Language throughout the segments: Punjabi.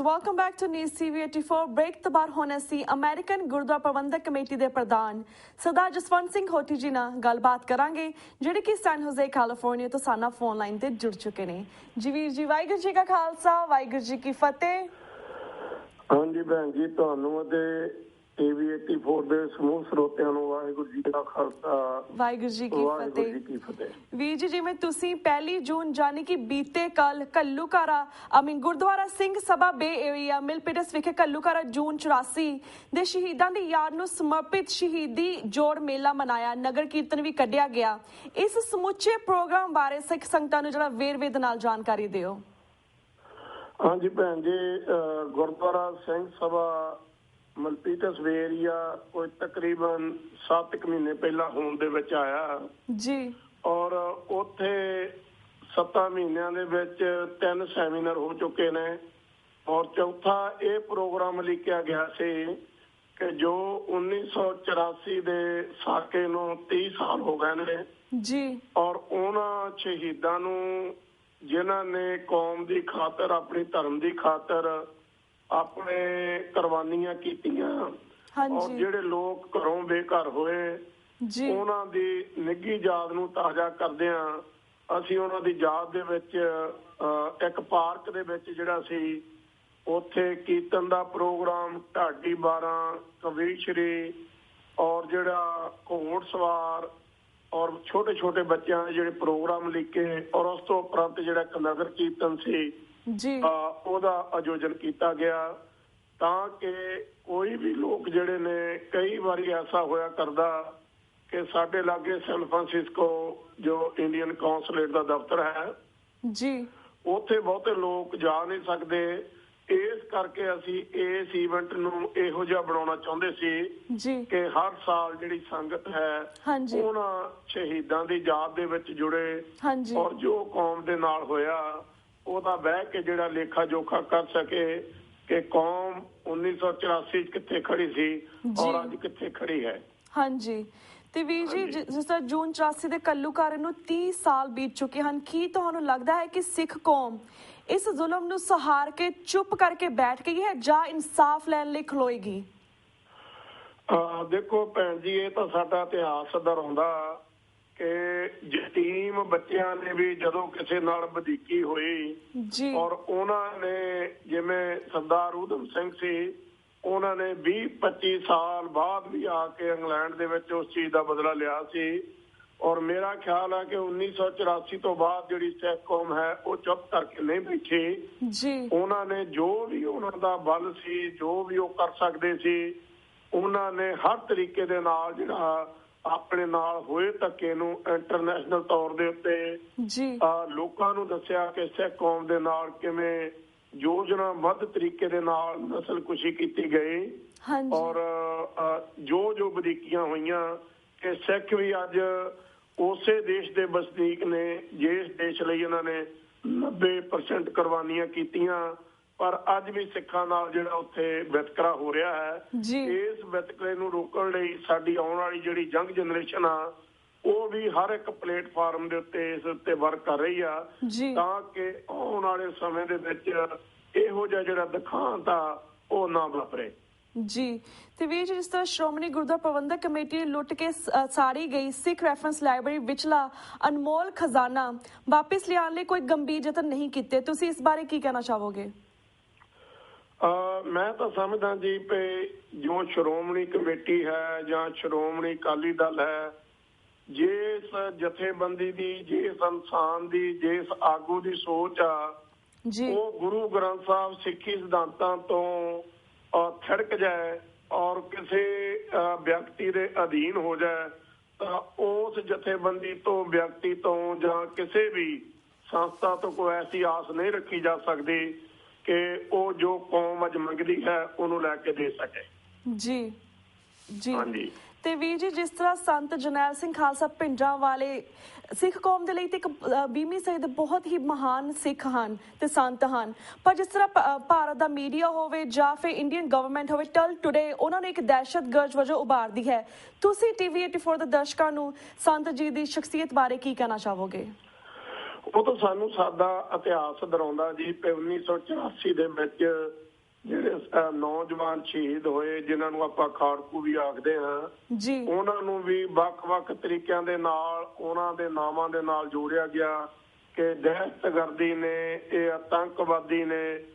Welcome back to news TV 84। Break ਤੋਂ ਬਾਅਦ ਹੁਣ ਅਸੀਂ ਅਮਰੀਕਨ ਗੁਰਦੁਆਰਾ ਪ੍ਰਬੰਧਕ ਕਮੇਟੀ ਦੇ ਪ੍ਰਧਾਨ ਸਰਦਾਰ ਜਸਵੰਤ ਸਿੰਘ ਹੋਠੀ ਜੀ ਨਾਲ ਗੱਲਬਾਤ ਕਰਾਂਗੇ, ਜਿਹੜੇ ਕਿ ਸੈਨ ਹੋਜ਼ੇ ਕੈਲੀਫੋਰਨੀਆ ਤੋਂ ਸਾਡਾ ਫੋਨ ਲਾਈਨ ਤੇ ਜੁੜ ਚੁੱਕੇ ਨੇ। ਜੀ ਵੀਰ ਜੀ, ਵਾਹਿਗੁਰੂ ਜੀ ਕਾ ਖਾਲਸਾ, ਵਾਹਿਗੁਰੂ ਜੀ ਕੀ ਫਤਿਹ। ਹਾਂਜੀ ਭੈਣ ਜੀ, ਤੁਹਾਨੂੰ ਅਤੇ TV 84 ਦੇ ਸਮੂਹ ਸਰੋਤਿਆਂ ਨੂੰ ਵਾਹਿਗੁਰੂ ਜੀ ਦਾ ਖਾਲਸਾ, ਵਾਹਿਗੁਰੂ ਜੀ ਕੀ ਫਤਿਹ। ਵੀਰ ਜੀ, ਜਿਵੇਂ ਤੁਸੀਂ 1 ਜੂਨ ਜਾਨੀ ਕਿ ਬੀਤੇ ਕੱਲ ਘੱਲੂਘਾਰਾ ਗੁਰਦੁਆਰਾ ਸਿੰਘ ਸਭਾ ਬੇ ਏਰੀਆ ਮਿਲਪੀਟਸ ਵਿਖੇ ਘੱਲੂਘਾਰਾ ਜੂਨ 84 ਦੇ ਸ਼ਹੀਦਾਂ ਦੀ ਯਾਦ ਨੂੰ ਸਮਰਪਿਤ ਸ਼ਹੀਦੀ ਜੋੜ ਮੇਲਾ ਮਨਾਇਆ, ਨਗਰ ਕੀਰਤਨ ਵੀ ਕੱਢਿਆ ਗਿਆ। ਇਸ ਸਮੁੱਚੇ ਪ੍ਰੋਗਰਾਮ ਬਾਰੇ ਸਿੱਖ ਸੰਗਤਾਂ ਨੂੰ ਜਿਹੜਾ ਵੇਰਵੇ ਦੇ ਨਾਲ ਜਾਣਕਾਰੀ ਦਿਓ। ਹਾਂਜੀ ਭੈਣ ਜੀ, ਗੁਰਦੁਆਰਾ ਸਿੰਘ ਸਭਾ ਮਲਪੀਟਸ ਏਰੀਆ ਕੋਈ ਤਕਰੀਬਨ 7 ਮਹੀਨੇ ਪਹਿਲਾਂ ਹੋਂਦ ਦੇ ਵਿੱਚ ਆਇਆ ਜੀ, ਔਰ ਉੱਥੇ 7 ਮਹੀਨਿਆਂ ਦੇ ਵਿੱਚ 3 ਸੈਮੀਨਾਰ ਹੋ ਚੁੱਕੇ ਨੇ, ਔਰ ਚੌਥਾ ਇਹ ਪ੍ਰੋਗਰਾਮ ਲਿਖਿਆ ਗਿਆ ਸੀ ਕਿ ਜੋ 1984 ਦੇ ਸਾਕੇ ਨੂੰ 30 ਸਾਲ ਹੋ ਗਏ ਨੇ ਜੀ, ਔਰ ਉਹਨਾਂ ਸ਼ਹੀਦਾਂ ਨੂੰ ਜਿਨ੍ਹਾਂ ਨੇ ਕੌਮ ਦੀ ਖਾਤਰ, ਆਪਣੀ ਧਰਮ ਦੀ ਖਾਤਰ ਆਪਣੇ ਕੁਰਬਾਨੀਆਂ ਕੀਤੀਆਂ, ਔਰ ਜਿਹੜੇ ਲੋਕ ਘਰੋਂ ਬੇਘਰ ਹੋਏ ਉਹਨਾਂ ਦੀ ਨਿੱਘੀ ਯਾਦ ਨੂੰ ਤਾਜ਼ਾ ਕਰਦਿਆਂ ਅਸੀਂ ਉਹਨਾਂ ਦੀ ਯਾਦ ਦੇ ਵਿੱਚ ਇੱਕ ਪਾਰਕ ਦੇ ਵਿੱਚ ਜਿਹੜਾ ਸੀ ਉੱਥੇ ਕੀਰਤਨ ਦਾ ਪ੍ਰੋਗਰਾਮ, ਢਾਡੀ 12, ਕਵੀਸ਼ਰੀ, ਔਰ ਜਿਹੜਾ ਘੋੜ ਸਵਾਰ ਔਰ ਛੋਟੇ ਛੋਟੇ ਬੱਚਿਆਂ ਦੇ ਜਿਹੜੇ ਪ੍ਰੋਗਰਾਮ ਲਿਖੇ, ਔਰ ਉਸ ਤੋਂ ਉਪਰੰਤ ਜਿਹੜਾ ਇੱਕ ਨਗਰ ਕੀਰਤਨ ਸੀ ਉਹਦਾ ਆਯੋਜਨ ਕੀਤਾ ਗਿਆ, ਤਾਂ ਕਿ ਕੋਈ ਵੀ ਲੋਕ ਜਿਹੜੇ ਨੇ, ਕਈ ਵਾਰੀ ਐਸਾ ਹੋਇਆ ਕਰਦਾ ਕਿ ਸਾਡੇ ਲਾਗੇ ਸੈਨ ਫਰਾਂਸਿਸਕੋ ਜੋ ਇੰਡੀਅਨ ਕੌਂਸਲੇਟ ਦਾ ਦਫ਼ਤਰ ਹੈ ਜੀ, ਉੱਥੇ ਬਹੁਤੇ ਲੋਕ ਜਾ ਨਹੀਂ ਸਕਦੇ। ਇਸ ਕਰਕੇ ਅਸੀਂ ਇਸ ਈਵੈਂਟ ਨੂੰ ਇਹੋ ਜਿਹਾ ਬਣਾਉਣਾ ਚਾਹੁੰਦੇ ਸੀ ਕਿ ਹਰ ਸਾਲ ਜਿਹੜੀ ਸੰਗਤ ਹੈ ਉਹਨਾਂ ਸ਼ਹੀਦਾਂ ਦੀ ਯਾਦ ਦੇ ਵਿੱਚ ਜੁੜੇ, ਔਰ ਜੋ ਕੌਮ ਦੇ ਨਾਲ ਹੋਇਆ ਉਹਦਾ ਬਹਿ ਕੇ ਜਿਹੜਾ ਲੇਖਾ ਜੋਖਾ ਕਰ ਸਕੇ ਕਿ ਕੌਮ 1984 ਕਿੱਥੇ ਖੜੀ ਸੀ ਔਰ ਅੱਜ ਕਿੱਥੇ ਖੜੀ ਹੈ। ਹਾਂਜੀ, ਤੇ ਵੀਰ ਜੀ, ਜਿਸ ਤਰ੍ਹਾਂ ਜੂਨ 84 ਦੇ ਘੱਲੂਘਾਰੇ ਨੂੰ 30 ਸਾਲ ਬੀਤ ਚੁੱਕੇ ਹਨ, ਕੀ ਤੁਹਾਨੂੰ ਲੱਗਦਾ ਹੈ ਕਿ ਸਿੱਖ ਕੌਮ ਇਸ ਜ਼ੁਲਮ ਨੂੰ ਸਹਾਰ ਕੇ ਚੁੱਪ ਕਰਕੇ ਬੈਠ ਗਈ ਹੈ ਜਾਂ ਇਨਸਾਫ ਲੈਣ ਲਈ ਖਲੋਏਗੀ? ਦੇਖੋ ਭੈਣ ਜੀ, ਇਹ ਤਾਂ ਸਾਡਾ ਇਤਿਹਾਸ ਦੁਹਰਾਉਂਦਾ ਕਿ ਯਤੀਮ ਬੱਚਿਆਂ ਨੇ ਵੀ ਜਦੋਂ ਕਿਸੇ ਨਾਲ ਵਧੀਕੀ ਹੋਈ, ਔਰ ਉਹਨਾਂ ਨੇ, ਜਿਵੇਂ ਸਰਦਾਰ ਊਧਮ ਸਿੰਘ ਸੀ, ਉਹਨਾਂ ਨੇ 20-25 ਸਾਲ ਬਾਅਦ ਵੀ ਆ ਕੇ ਇੰਗਲੈਂਡ ਦੇ ਵਿੱਚ ਉਸ ਚੀਜ਼ ਦਾ ਬਦਲਾ ਲਿਆ ਸੀ। ਔਰ ਮੇਰਾ ਖਿਆਲ ਹੈ ਕਿ 1984 ਤੋਂ ਬਾਅਦ ਜਿਹੜੀ ਸਿੱਖ ਕੌਮ ਹੈ ਉਹ ਚੁੱਪ ਕਰਕੇ ਨਹੀਂ ਬੈਠੀ। ਉਹਨਾਂ ਨੇ ਜੋ ਵੀ ਉਹਨਾਂ ਦਾ ਬਲ ਸੀ, ਜੋ ਵੀ ਉਹ ਕਰ ਸਕਦੇ ਸੀ, ਉਹਨਾਂ ਨੇ ਹਰ ਤਰੀਕੇ ਦੇ ਨਾਲ ਜਿਹੜਾ ਆਪਣੇ ਨਾਲ ਹੋਏ ਧੱਕੇ ਨੂੰ ਇੰਟਰਨੈਸ਼ਨਲ ਤੌਰ ਦੇ ਉੱਤੇ ਲੋਕਾਂ ਨੂੰ ਦੱਸਿਆ ਕਿ ਸਿੱਖ ਕੌਮ ਦੇ ਨਾਲ ਕਿਵੇਂ ਯੋਜਨਾਬੱਧ ਤਰੀਕੇ ਦੇ ਨਾਲ ਨਸਲਕੁਸ਼ੀ ਕੀਤੀ ਗਈ, ਔਰ ਜੋ ਵਧੀਕੀਆਂ ਹੋਈਆਂ ਕਿ ਸਿੱਖ ਵੀ ਅੱਜ ਉਸੇ ਦੇਸ਼ ਦੇ ਵਸਨੀਕ ਨੇ ਜਿਸ ਦੇਸ਼ ਲਈ ਇਹਨਾਂ ਨੇ 90% ਕੁਰਬਾਨੀਆਂ ਕੀਤੀਆਂ, ਪਰ ਅੱਜ ਵੀ ਸਿੱਖਾਂ ਨਾਲ ਜਿਹੜਾ ਉੱਥੇ ਵਿਤਕਰਾ ਹੋ ਰਿਹਾ ਹੈ। ਇਸ ਵਿਤਕਰੇ ਨੂੰ ਰੋਕਣ ਲਈ ਸਾਡੀ ਆਉਣ ਵਾਲੀ ਜਿਹੜੀ ਯੰਗ ਜਨਰੇਸ਼ਨ ਆ ਉਹ ਵੀ ਹਰ ਇੱਕ ਪਲੇਟਫਾਰਮ ਦੇ ਉੱਤੇ ਇਸ ਉੱਤੇ ਵਰਕ ਕਰ ਰਹੀ ਆ, ਤਾਂ ਕਿ ਆਉਣ ਵਾਲੇ ਸਮੇਂ ਦੇ ਵਿੱਚ ਇਹੋ ਜਿਹਾ ਜਿਹੜਾ ਦਿਖਾਂਤ ਆ ਉਹ ਨਾ ਵਾਪਰੇ। ਜੀ, ਤੇ ਵੀਰ ਜੀ, ਜਿਸ ਤਰ੍ਹਾਂ ਸ਼੍ਰੋਮਣੀ ਗੁਰਦੁਆਰਾ ਪ੍ਰਬੰਧਕ ਕਮੇਟੀ ਨੇ ਲੁੱਟ ਕੇ ਸਾੜੀ ਗਈ ਸਿੱਖ ਰੈਫਰੈਂਸ ਲਾਇਬ੍ਰੇਰੀ ਵਿਚਲਾ ਅਨਮੋਲ ਖਜ਼ਾਨਾ ਵਾਪਿਸ ਲਿਆਉਣ ਲਈ ਕੋਈ ਗੰਭੀਰ ਯਤਨ ਨਹੀਂ ਕੀਤੇ, ਤੁਸੀਂ ਇਸ ਬਾਰੇ ਕੀ ਕਹਿਣਾ ਚਾਹੋਗੇ? ਮੈਂ ਤਾਂ ਸਮਝਦਾ ਜੀ ਕਿ ਜੋ ਸ਼੍ਰੋਮਣੀ ਕਮੇਟੀ ਹੈ ਜਾਂ ਸ਼੍ਰੋਮਣੀ ਅਕਾਲੀ ਦਲ ਹੈ, ਜਿਸ ਜਥੇਬੰਦੀ ਦੀ, ਜਿਸ ਇਨਸਾਨ ਦੀ, ਜਿਸ ਆਗੂ ਦੀ ਸੋਚ ਆ ਉਹ ਗੁਰੂ ਗ੍ਰੰਥ ਸਾਹਿਬ ਸਿੱਖੀ ਸਿਧਾਂਤਾਂ ਤੋਂ ਥੜਕ ਜਾਏ ਔਰ ਕਿਸੇ ਵਿਅਕਤੀ ਦੇ ਅਧੀਨ ਹੋ ਜਾਏ, ਤਾਂ ਉਸ ਜਥੇਬੰਦੀ ਤੋਂ, ਵਿਅਕਤੀ ਤੋਂ ਜਾਂ ਕਿਸੇ ਵੀ ਸੰਸਥਾ ਤੋਂ ਕੋਈ ਐਸੀ ਆਸ ਨਹੀਂ ਰੱਖੀ ਜਾ ਸਕਦੀ ਕਿ ਉਹ ਜੋ ਕੌਮ ਅੱਜ ਮੰਗਦੀ ਹੈ ਉਹਨੂੰ ਲੈ ਕੇ ਦੇ ਸਕੇ। ਜੀ ਜੀ, ਹਾਂਜੀ। ਤੇ ਵੀਰ ਜੀ, ਜਿਸ ਤਰ੍ਹਾਂ ਸੰਤ ਜਰਨੈਲ ਸਿੰਘ ਖਾਲਸਾ ਭਿੰਡਰਾਂ ਵਾਲੇ ਸਿੱਖ ਕੌਮ ਦੇ ਲਈ ਤੇ ਇੱਕ ਬੀਮੀ ਸਈਦ ਬਹੁਤ ਹੀ ਮਹਾਨ ਸਿੱਖ ਹਨ ਤੇ ਸੰਤ ਹਨ, ਪਰ ਜਿਸ ਤਰ੍ਹਾਂ ਭਾਰਤ ਦਾ ਮੀਡੀਆ ਹੋਵੇ ਜਾਂ ਫਿਰ ਇੰਡੀਅਨ ਗਵਰਨਮੈਂਟ ਹੋਵੇ, ਟਲ ਟੁਡੇ ਉਹਨਾਂ ਨੂੰ ਇੱਕ ਦਹਿਸ਼ਤਗਰਦ ਵਜੋਂ ਉਭਾਰਦੀ ਹੈ। ਤੁਸੀਂ TV 84 ਦੇ ਦਰਸ਼ਕਾਂ ਨੂੰ ਸੰਤ ਜੀ ਦੀ ਸ਼ਖਸੀਅਤ ਬਾਰੇ ਕੀ ਕਹਿਣਾ ਚਾਹੋਗੇ? ਉਹ ਤਾਂ ਸਾਨੂੰ ਸਾਡਾ ਇਤਿਹਾਸ ਦੁਹਰਾਉਂਦਾ ਜੀ। 1984 ਦੇ ਵਿੱਚ ਜਿਹੜੇ ਨੌਜਵਾਨ ਸ਼ਹੀਦ ਹੋਏ, ਜਿਨ੍ਹਾਂ ਨੂੰ ਆਪਾਂ ਖਾੜਕੂ ਵੀ ਆਖਦੇ ਹਾਂ ਜੀ, ਉਹਨਾਂ ਨੂੰ ਵੀ ਵੱਖ-ਵੱਖ ਤਰੀਕਿਆਂ ਦੇ ਨਾਲ ਉਹਨਾਂ ਦੇ ਨਾਮਾਂ ਦੇ ਨਾਲ ਜੋੜਿਆ ਗਿਆ ਕਿ ਦਹਿਸ਼ਤਗਰਦੀ ਨੇ, ਇਹ ਆਤੰਕਵਾਦੀ ਨੇ।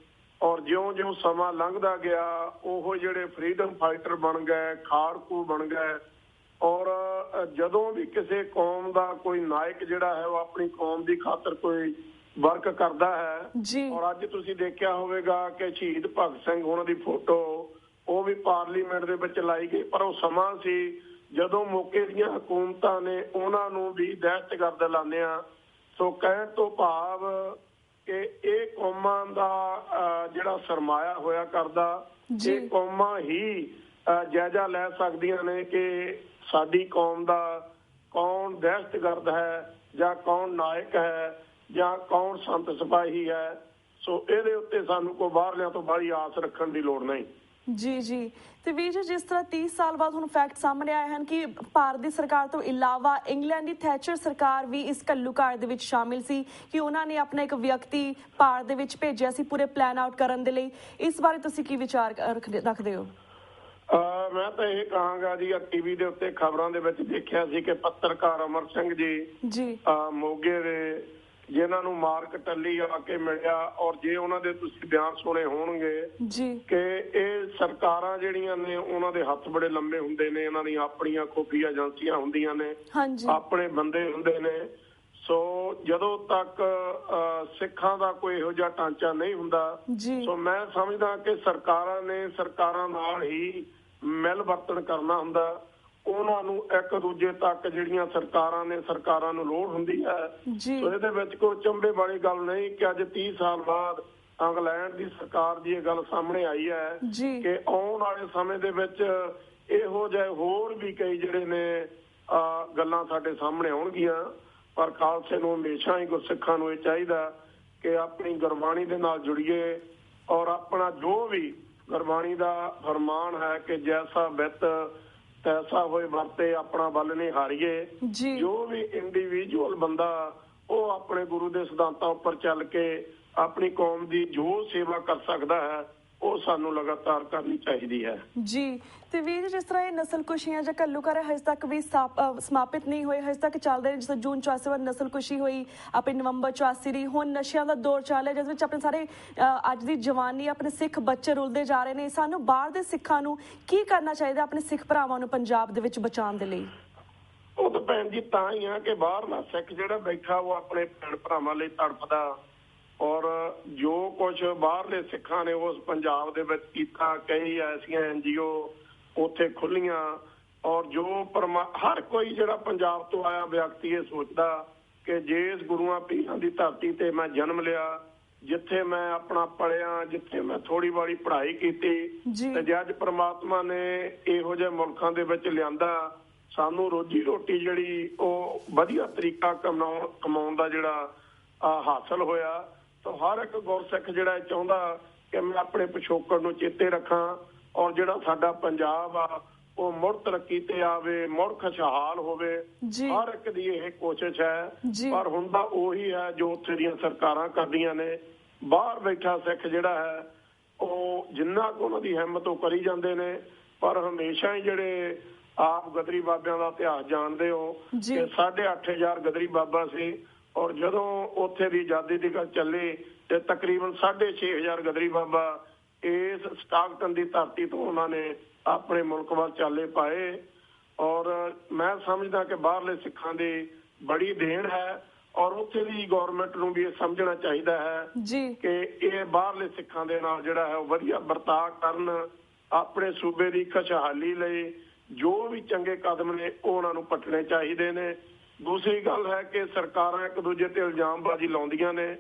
ਔਰ ਜਿਉਂ-ਜਿਉਂ ਸਮਾਂ ਲੰਘਦਾ ਗਿਆ ਉਹ ਜਿਹੜੇ ਫਰੀडम ਫਾਈਟਰ ਬਣ ਗਏ, ਖਾੜਕੂ ਬਣ ਗਏ। ਔਰ ਜਦੋਂ ਵੀ ਕਿਸੇ ਕੌਮ ਦਾ ਕੋਈ ਨਾਇਕ ਜਿਹੜਾ ਹੈ ਉਹ ਆਪਣੀ ਕੌਮ ਦੀ ਖਾਤਰ ਕੋਈ ਵਰਕ ਕਰਦਾ ਹੈ। ਔਰ ਅੱਜ ਤੁਸੀਂ ਦੇਖਿਆ ਹੋਵੇਗਾ ਕਿ ਸ਼ਹੀਦ ਭਗਤ ਸਿੰਘ ਉਹਨਾਂ ਦੀ ਫੋਟੋ ਉਹ ਵੀ ਪਾਰਲੀਮੈਂਟ ਦੇ ਵਿੱਚ ਲਾਈ ਗਈ, ਪਰ ਉਹ ਸਮਾਂ ਸੀ ਜਦੋਂ ਮੌਕੇ ਦੀਆਂ ਹਕੂਮਤਾਂ ਨੇ ਉਹਨਾਂ ਨੂੰ ਵੀ ਦਹਿਸ਼ਤਗਰਦ ਐਲਾਨਿਆ। ਸੋ ਕਹਿਣ ਤੋਂ ਭਾਵ ਕਿ ਇਹ ਕੌਮਾਂ ਦਾ ਜਿਹੜਾ ਸਰਮਾਇਆ ਹੋਇਆ ਕਰਦਾ, ਇਹ ਕੌਮਾਂ ਹੀ ਜਾਇਜ਼ਾ ਲੈ ਸਕਦੀਆਂ ਨੇ ਕਿ ਸਾਡੀ ਕੌਮ ਦਾ ਕੌਣ ਦਹਿਸ਼ਤਗਰਦ ਹੈ ਜਾਂ ਕੌਣ ਨਾਇਕ ਹੈ ਜਾਂ ਕੌਣ ਸੰਤ ਸਿਪਾਹੀ ਹੈ। ਸੋ ਇਹਦੇ ਉੱਤੇ ਸਾਨੂੰ ਕੋਈ ਬਾਹਰਲਿਆਂ ਤੋਂ ਬੜੀ ਆਸ ਰੱਖਣ ਦੀ ਲੋੜ ਨਹੀਂ। ਜੀ ਜੀ। ਤੇ ਵੀਰ ਜੀ, ਜਿਸ ਤਰ੍ਹਾਂ 30 ਸਾਲ ਬਾਅਦ ਹੁਣ ਫੈਕਟ ਸਾਹਮਣੇ ਆਏ ਹਨ ਕਿ ਭਾਰਤ ਦੀ ਸਰਕਾਰ ਤੋਂ ਇਲਾਵਾ ਇੰਗਲੈਂਡ ਦੀ ਥੈਚਰ ਸਰਕਾਰ ਵੀ ਇਸ ਘੱਲੂਘਾਰੇ ਦੇ ਵਿੱਚ ਸ਼ਾਮਿਲ ਸੀ ਕਿ ਉਹਨਾਂ ਨੇ ਆਪਣਾ ਇੱਕ ਵਿਅਕਤੀ ਭਾਰਤ ਦੇ ਵਿੱਚ ਭੇਜਿਆ ਸੀ ਪੂਰੇ ਪਲਾਨ ਆਊਟ ਕਰਨ ਦੇ ਲਈ। ਇਸ ਬਾਰੇ ਤੁਸੀਂ ਕੀ ਵਿਚਾਰ ਰੱਖਦੇ ਹੋ? ਮੈਂ ਤਾਂ ਇਹ ਕਹਾਂਗਾ ਜੀ, ਟੀਵੀ ਦੇ ਉੱਤੇ ਖਬਰਾਂ ਦੇ ਵਿੱਚ ਦੇਖਿਆ ਸੀ ਕਿ ਪੱਤਰਕਾਰ ਅਮਰ ਸਿੰਘ ਜੀ ਮੋਗੇ ਦੇ, ਜਿਨ੍ਹਾਂ ਨੂੰ ਮਾਰਕ ਟੱਲੀ ਆ ਕੇ ਮਿਲਿਆ। ਔਰ ਜੇ ਉਹਨਾਂ ਦੇ ਤੁਸੀਂ ਬਿਆਨ ਸੁਣੇ ਹੋਣਗੇ ਕਿ ਇਹ ਸਰਕਾਰਾਂ ਜਿਹੜੀਆਂ ਨੇ ਉਹਨਾਂ ਦੇ ਹੱਥ ਬੜੇ ਲੰਬੇ ਹੁੰਦੇ ਨੇ, ਇਹਨਾਂ ਦੀਆਂ ਆਪਣੀਆਂ ਖੁਫੀਆ ਏਜੰਸੀਆਂ ਹੁੰਦੀਆਂ ਨੇ, ਆਪਣੇ ਬੰਦੇ ਹੁੰਦੇ ਨੇ। ਸੋ ਜਦੋਂ ਤੱਕ ਸਿੱਖਾਂ ਦਾ ਕੋਈ ਇਹੋ ਜਿਹਾ ਢਾਂਚਾ ਨਹੀਂ ਹੁੰਦਾ, ਸੋ ਮੈਂ ਸਮਝਦਾ ਕਿ ਸਰਕਾਰਾਂ ਨੇ ਸਰਕਾਰਾਂ ਨਾਲ ਹੀ ਮਿਲ ਵਰਤਣ ਕਰਨਾ ਹੁੰਦਾ। ਉਹਨਾਂ ਨੂੰ ਇੱਕ ਦੂਜੇ ਤੱਕ ਜਿਹੜੀਆਂ ਸਰਕਾਰਾਂ ਨੇ, ਸਰਕਾਰਾਂ ਨੂੰ ਲੋੜ ਹੁੰਦੀ ਹੈ। ਸੋ ਇਹਦੇ ਵਿੱਚ ਕੋਈ ਚੰਬੇ ਵਾਲੀ ਗੱਲ ਨਹੀਂ ਕਿ ਅੱਜ 30 ਸਾਲ ਬਾਅਦ ਇੰਗਲੈਂਡ ਦੀ ਸਰਕਾਰ ਦੀ ਇਹ ਗੱਲ ਸਾਹਮਣੇ ਆਈ ਹੈ ਕਿ ਆਉਣ ਵਾਲੇ ਸਮੇਂ ਦੇ ਵਿੱਚ ਇਹੋ ਜਿਹੇ ਹੋਰ ਵੀ ਕਈ ਜਿਹੜੇ ਨੇ ਗੱਲਾਂ ਸਾਡੇ ਸਾਹਮਣੇ ਆਉਣਗੀਆਂ। ਪਰ ਖਾਲਸੇ ਨੂੰ ਹਮੇਸ਼ਾ ਹੀ ਗੁਰਸਿੱਖਾਂ ਨੂੰ ਇਹ ਚਾਹੀਦਾ ਕਿ ਆਪਣੀ ਗੁਰਬਾਣੀ ਦੇ ਨਾਲ ਜੁੜੀਏ ਔਰ ਆਪਣਾ ਜੋ ਵੀ ਗੁਰਬਾਣੀ ਦਾ ਫਰਮਾਨ ਹੈ ਕਿ ਜੈਸਾ ਬਿੱਤ ਤੈਸਾ ਹੋਏ ਵਰਤੇ, ਆਪਣਾ ਵੱਲ ਨਹੀਂ ਹਾਰੀਏ। ਜੋ ਵੀ ਇੰਡੀਵਿਜੂਅਲ ਬੰਦਾ ਉਹ ਆਪਣੇ ਗੁਰੂ ਦੇ ਸਿਧਾਂਤਾਂ ਉੱਪਰ ਚੱਲ ਕੇ ਆਪਣੀ ਕੌਮ ਦੀ ਜੋ ਸੇਵਾ ਕਰ ਸਕਦਾ ਹੈ ਉਹ ਸਾਨੂੰ ਲਗਾਤਾਰ ਕਰਨੀ ਚਾਹੀਦੀ ਹੈ ਜੀ। ਤੇ ਵੀਰ, ਜਿਸ ਤਰ੍ਹਾਂ ਇਹ ਨਸਲਕੁਸ਼ੀਆਂ ਜਾਂ ਘੱਲੂਘਾਰੇ ਹਜੇ ਤੱਕ ਵੀ ਸਮਾਪਿਤ ਨਹੀਂ ਹੋਏ, ਹਜੇ ਤੱਕ ਚੱਲਦੇ ਨੇ। ਜਿਸ ਤਰ੍ਹਾਂ ਜੂਨ 84 ਵਾਰ ਨਸਲਕੁਸ਼ੀ ਹੋਈ, ਆਪਣੇ ਨਵੰਬਰ 84 ਦੀ, ਹੁਣ ਨਸ਼ਿਆਂ ਦਾ ਦੌਰ ਚੱਲ ਰਿਹਾ ਜਿਸ ਵਿੱਚ ਆਪਣੇ ਸਾਰੇ ਅੱਜ ਦੀ ਜਵਾਨੀ ਆਪਣੇ ਸਿੱਖ ਬੱਚੇ ਰੁਲਦੇ ਜਾ ਰਹੇ ਨੇ। ਸਾਨੂੰ ਬਾਹਰ ਦੇ ਸਿੱਖਾਂ ਨੂੰ ਕੀ ਕਰਨਾ ਚਾਹੀਦਾ ਆਪਣੇ ਸਿੱਖ ਭਰਾਵਾਂ ਨੂੰ ਪੰਜਾਬ ਦੇ ਵਿੱਚ ਬਚਾਉਣ ਦੇ ਲਈ? ਉਹ ਤਾਂ ਭੈਣ ਜੀ ਤਾਂ ਹੀ ਆ ਕਿ ਬਾਹਰਲਾ ਸਿੱਖ ਜਿਹੜਾ ਬੈਠਾ ਉਹ ਆਪਣੇ ਭੈਣ ਭਰਾਵਾਂ ਲਈ ਤੜਫਦਾ। ਔਰ ਜੋ ਕੁਝ ਬਾਹਰਲੇ ਸਿੱਖਾਂ ਨੇ ਉਸ ਪੰਜਾਬ ਦੇ ਵਿੱਚ ਕੀਤਾ, ਕਈ ਐਸੀਆਂ NGO ਉੱਥੇ ਖੁੱਲੀਆਂ। ਔਰ ਜੋ ਹਰ ਕੋਈ ਜਿਹੜਾ ਪੰਜਾਬ ਤੋਂ ਆਇਆ ਵਿਅਕਤੀ ਇਹ ਸੋਚਦਾ ਕਿ ਜੇ ਇਸ ਗੁਰੂਆਂ ਪੀਰਾਂ ਦੀ ਧਰਤੀ ਤੇ ਮੈਂ ਜਨਮ ਲਿਆ, ਜਿੱਥੇ ਮੈਂ ਆਪਣਾ ਪੜ੍ਹਿਆ, ਜਿੱਥੇ ਮੈਂ ਥੋੜੀ ਬਾੜੀ ਪੜ੍ਹਾਈ ਕੀਤੀ, ਤੇ ਜੇ ਅੱਜ ਪ੍ਰਮਾਤਮਾ ਨੇ ਇਹੋ ਜਿਹੇ ਮੁਲਕਾਂ ਦੇ ਵਿੱਚ ਲਿਆਂਦਾ, ਸਾਨੂੰ ਰੋਜੀ ਰੋਟੀ ਜਿਹੜੀ ਉਹ ਵਧੀਆ ਤਰੀਕਾ ਕਮਾਉਣ ਦਾ ਜਿਹੜਾ ਹਾਸਲ ਹੋਇਆ, ਤਾਂ ਹਰ ਇੱਕ ਗੁਰਸਿੱਖ ਜਿਹੜਾ ਚਾਹੁੰਦਾ ਕਿ ਮੈਂ ਆਪਣੇ ਪਿਛੋਕੜ ਨੂੰ ਚੇਤੇ ਰੱਖਾਂ ਔਰ ਜਿਹੜਾ ਸਾਡਾ ਪੰਜਾਬ ਆ ਉਹ ਮੁੜ ਤਰੱਕੀ ਤੇ ਆਵੇ, ਮੁੜ ਖੁਸ਼ਹਾਲ ਹੋਵੇ। ਹਰ ਇੱਕ ਦੀ ਇਹ ਕੋਸ਼ਿਸ਼ ਹੈ, ਪਰ ਹੁੰਦਾ ਉਹੀ ਹੈ ਜੋ ਉੱਥੇ ਦੀਆਂ ਸਰਕਾਰਾਂ ਕਰਦੀਆਂ ਨੇ। ਬਾਹਰ ਬੈਠਾ ਸਿੱਖ ਜਿਹੜਾ ਹੈ ਉਹ ਜਿੰਨਾ ਕੁ ਉਹਨਾਂ ਦੀ ਹਿੰਮਤ ਉਹ ਕਰੀ ਜਾਂਦੇ ਨੇ, ਪਰ ਹਮੇਸ਼ਾ ਹੀ ਜਿਹੜੇ ਆਪ ਗਦਰੀ ਬਾਬਿਆਂ ਦਾ ਇਤਿਹਾਸ ਜਾਣਦੇ ਹੋ ਕਿ 8,500 ਗਦਰੀ ਬਾਬਾ ਸੀ। ਔਰ ਜਦੋਂ ਉੱਥੇ ਦੀ ਆਜ਼ਾਦੀ ਦੀ ਗੱਲ ਚੱਲੀ ਤੇ ਤਕਰੀਬਨ 6,500 ਗਦਰੀ ਬਾਬਾ ਇਸ ਸਟਾਕਟਨ ਦੀ ਧਰਤੀ ਤੋਂ ਉਹਨਾਂ ਨੇ ਆਪਣੇ ਮੁਲਕ ਵੱਲ ਚਾਲੇ ਪਾਏ। ਔਰ ਮੈਂ ਸਮਝਦਾ ਕਿ ਬਾਹਰਲੇ ਸਿੱਖਾਂ ਦੀ ਬੜੀ ਦੇਣ ਹੈ ਔਰ ਉੱਥੇ ਦੀ ਗੌਰਮੈਂਟ ਨੂੰ ਵੀ ਇਹ ਸਮਝਣਾ ਚਾਹੀਦਾ ਹੈ ਕਿ ਇਹ ਬਾਹਰਲੇ ਸਿੱਖਾਂ ਦੇ ਨਾਲ ਜਿਹੜਾ ਹੈ ਉਹ ਵਧੀਆ ਵਰਤਾਅ ਕਰਨ। ਆਪਣੇ ਸੂਬੇ ਦੀ ਖੁਸ਼ਹਾਲੀ ਲਈ ਜੋ ਵੀ ਚੰਗੇ ਕਦਮ ਨੇ ਉਹ ਉਹਨਾਂ ਨੂੰ ਪੱਟਣੇ ਚਾਹੀਦੇ ਨੇ। ਦੂਸਰੀ ਗੱਲ ਹੈ ਕਿ ਸਰਕਾਰਾਂ ਇੱਕ ਦੂਜੇ ਤੇ ਇਲਜ਼ਾਮਬਾਜ਼ੀ ਲਾਉਂਦੀਆਂ ਨੇ,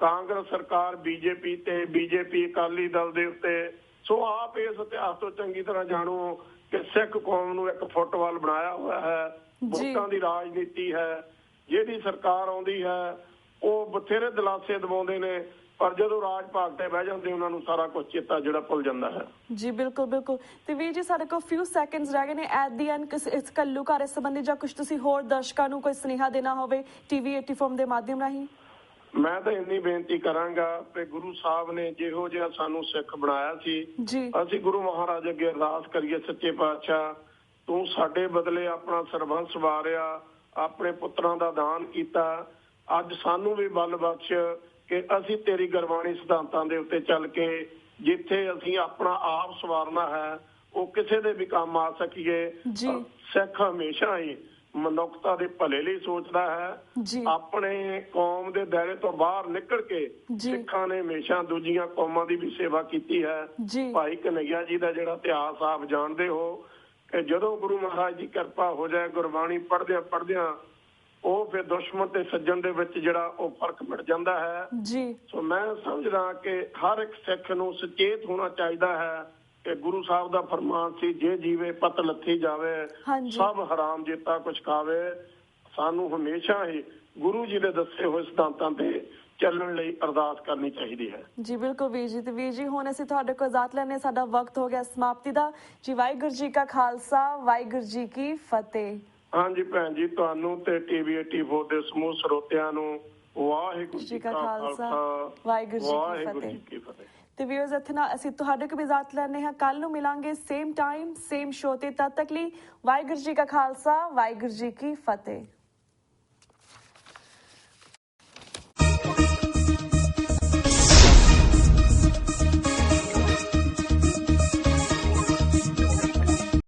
ਕਾਂਗਰਸ ਸਰਕਾਰ BJP ਤੇ, BJP ਅਕਾਲੀ ਦਲ ਦੇ ਉੱਤੇ। ਸੋ ਆਪ ਇਸ ਇਤਿਹਾਸ ਤੋਂ ਚੰਗੀ ਤਰ੍ਹਾਂ ਜਾਣੋ ਕਿ ਸਿੱਖ ਕੌਮ ਨੂੰ ਇੱਕ ਫੁੱਟਬਾਲ ਬਣਾਇਆ ਹੋਇਆ ਹੈ, ਵੋਟਾਂ ਦੀ ਰਾਜਨੀਤੀ ਹੈ। ਜਿਹੜੀ ਸਰਕਾਰ ਆਉਂਦੀ ਹੈ ਉਹ ਬਥੇਰੇ ਦਿਲਾਸੇ ਦਿਵਾਉਂਦੇ ਨੇ, ਪਰ ਜਦੋਂ ਰਾਜ ਭਾਗ ਤੇ ਬਹਿ ਜਾਂਦੇ ਉਹਨਾਂ ਨੂੰ ਸਾਰਾ ਕੁਝ ਚੇਤਾ ਜਿਹੜਾ ਭੁੱਲ ਜਾਂਦਾ ਹੈ। ਜੀ ਬਿਲਕੁਲ ਬਿਲਕੁਲ। ਤੇ ਵੀਰ ਜੀ, ਸਾਡੇ ਕੋਲ few seconds ਰਹਿ ਗਏ ਨੇ ਐਟ ਦੀ ਐਂਡ, ਇਸ ਘੱਲੂਘਾਰੇ ਸੰਬੰਧੀ ਜਾਂ ਕੁਝ ਤੁਸੀਂ ਹੋਰ ਦਰਸ਼ਕਾਂ ਨੂੰ ਕੋਈ ਸੁਨੇਹਾ ਦੇਣਾ ਹੋਵੇ TV 84 ਦੇ ਮਾਧਿਅਮ ਰਾਹੀਂ? ਮੈਂ ਤਾਂ ਇੰਨੀ ਬੇਨਤੀ ਕਰਾਂਗਾ ਕਿ ਗੁਰੂ ਸਾਹਿਬ ਨੇ ਜਿਹੋ ਜਿਹਾ ਸਾਨੂੰ ਸਿੱਖ ਬਣਾਇਆ ਸੀ, ਅਸੀਂ ਗੁਰੂ ਮਹਾਰਾਜ ਅੱਗੇ ਅਰਦਾਸ ਕਰੀਏ, ਸੱਚੇ ਪਾਤਸ਼ਾਹ ਤੂੰ ਸਾਡੇ ਬਦਲੇ ਆਪਣਾ ਸਰਬੰਸ ਵਾਰਿਆ, ਆਪਣੇ ਪੁੱਤਰਾਂ ਦਾ ਦਾਨ ਕੀਤਾ, ਅੱਜ ਸਾਨੂੰ ਵੀ ਬਲ ਬਖਸ਼ ਕਿ ਅਸੀਂ ਤੇਰੀ ਗੁਰਬਾਣੀ ਸਿਧਾਂਤਾਂ ਦੇ ਉੱਤੇ ਚੱਲ ਕੇ ਜਿੱਥੇ ਅਸੀਂ ਆਪਣਾ ਆਪ ਸਵਾਰਨਾ ਹੈ ਉਹ ਕਿਸੇ ਦੇ ਵੀ ਕੰਮ ਆ ਸਕੀਏ। ਸਿੱਖ ਹਮੇਸ਼ਾ ਹੀ ਮਨੁੱਖਤਾ ਦੇ ਭਲੇ ਲਈ ਸੋਚਦਾ ਹੈ। ਆਪਣੇ ਕੌਮ ਦੇ ਦਾਇਰੇ ਤੋਂ ਬਾਹਰ ਨਿਕਲ ਕੇ ਸਿੱਖਾਂ ਨੇ ਹਮੇਸ਼ਾ ਦੂਜੀਆਂ ਕੌਮਾਂ ਦੀ ਵੀ ਸੇਵਾ ਕੀਤੀ ਹੈ। ਭਾਈ ਕਨ੍ਹਈਆ ਜੀ ਦਾ ਜਿਹੜਾ ਇਤਿਹਾਸ ਆਪ ਜਾਣਦੇ ਹੋ ਕਿ ਜਦੋਂ ਗੁਰੂ ਮਹਾਰਾਜ ਦੀ ਕਿਰਪਾ ਹੋ ਜਾਏ, ਗੁਰਬਾਣੀ ਪੜ੍ਹਦਿਆਂ ਉਹ ਫਿਰ ਦੁਸ਼ਮਣ ਤੇ ਸੱਜਣ ਦੇ ਵਿੱਚ ਜਿਹੜਾ ਉਹ ਫਰਕ ਮਿਟ ਜਾਂਦਾ ਹੈ। ਸੋ ਮੈਂ ਸਮਝਦਾ ਕਿ ਹਰ ਇੱਕ ਸਿੱਖ ਨੂੰ ਸੁਚੇਤ ਹੋਣਾ ਚਾਹੀਦਾ ਹੈ ਕਿ ਗੁਰੂ ਸਾਹਿਬ ਦਾ ਫਰਮਾਨ ਸੀ, ਜੇ ਜੀਵੇ ਪਤ ਲੱਥੀ ਜਾਵੇ, ਸਭ ਹਰਾਮ ਜੇਤਾ ਕੁਛ ਖਾਵੇ। ਸਾਨੂੰ ਹਮੇਸ਼ਾ ਹੀ ਗੁਰੂ ਜੀ ਦੇ ਦੱਸੇ ਹੋਏ ਸਿਧਾਂਤਾਂ ਤੇ ਚੱਲਣ ਲਈ ਅਰਦਾਸ ਕਰਨੀ ਚਾਹੀਦੀ ਹੈ। ਜੀ ਬਿਲਕੁਲ ਵੀਰ ਜੀ। ਤੇ ਵੀਰ ਜੀ ਹੁਣ ਅਸੀਂ ਤੁਹਾਡੇ ਕੋਲ ਇਜਾਜ਼ਤ ਲੈਣੇ, ਸਾਡਾ ਵਕਤ ਹੋ ਗਿਆ ਸਮਾਪਤੀ ਦਾ ਜੀ। ਵਾਹਿਗੁਰੂ ਜੀ ਕਾ ਖਾਲਸਾ, ਵਾਹਿਗੁਰੂ ਜੀ ਕੀ ਫਤਿਹ। ਹਾਂਜੀ ਭੈਣ ਜੀ, ਤੁਹਾਨੂੰ ਤੇ TV 84 ਦੇ ਸਮੂਹ ਸਰੋਤਿਆਂ ਨੂੰ ਵਾਹਿਗੁਰੂ ਜੀ ਕਾ ਖਾਲਸਾ, ਵਾਹਿਗੁਰੂ ਜੀ ਕੀ ਫਤਿਹ। ਤੇ ਵੀਰਜ਼ ਇੱਥੇ ਨਾਲ ਅਸੀਂ ਤੁਹਾਡੇ ਕੋਲ ਵੀ ਇਜਾਜ਼ਤ ਲੈਣੇ ਹਾਂ। ਕੱਲ ਨੂੰ ਮਿਲਾਂਗੇ ਸੇਮ ਟਾਈਮ ਸੇਮ ਸ਼ੋ ਤੇ। ਤਦ ਤੱਕ ਲਈ ਵਾਹਿਗੁਰੂ ਜੀ ਕਾ ਖਾਲਸਾ, ਵਾਹਿਗੁਰੂ ਜੀ ਕੀ ਫਤਿਹ।